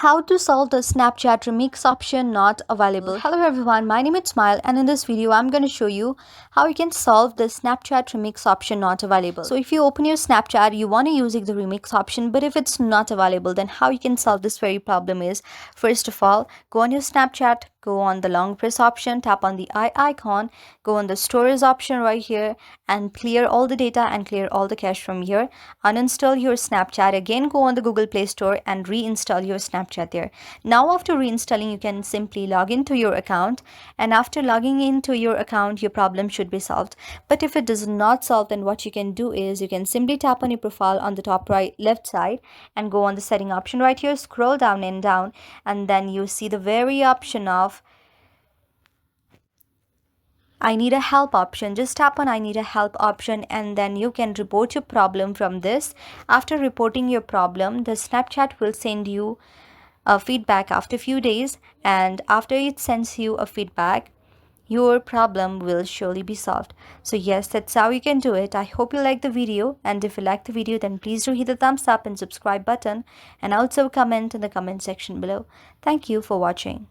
How to solve the Snapchat remix option not available. Hello everyone, my name is Smile and in this video I'm going to show you how you can solve the Snapchat remix option not available. So if you open your Snapchat, you want to use the remix option, but if it's not available, then how you can solve this very problem is, first of all, go on your Snapchat, go on the long press option, tap on the eye icon, go on the storage option right here and clear all the data and clear all the cache from here. Uninstall your Snapchat, again go on the Google Play Store and reinstall your Snapchat there. Now after reinstalling, you can simply log into your account, and after logging into your account, your problem should be solved. But if it does not solve, then what you can do is you can simply tap on your profile on the top right left side and go on the setting option right here, scroll down and then you see the very option of I need a help option. Just tap on I need a help option and then you can report your problem from this. After reporting your problem, the Snapchat will send you a feedback after a few days, and after it sends you a feedback, your problem will surely be solved. So yes, that's how you can do it. I hope you like the video, and if you like the video, then please do hit the thumbs up and subscribe button and also comment in the comment section below. Thank you for watching.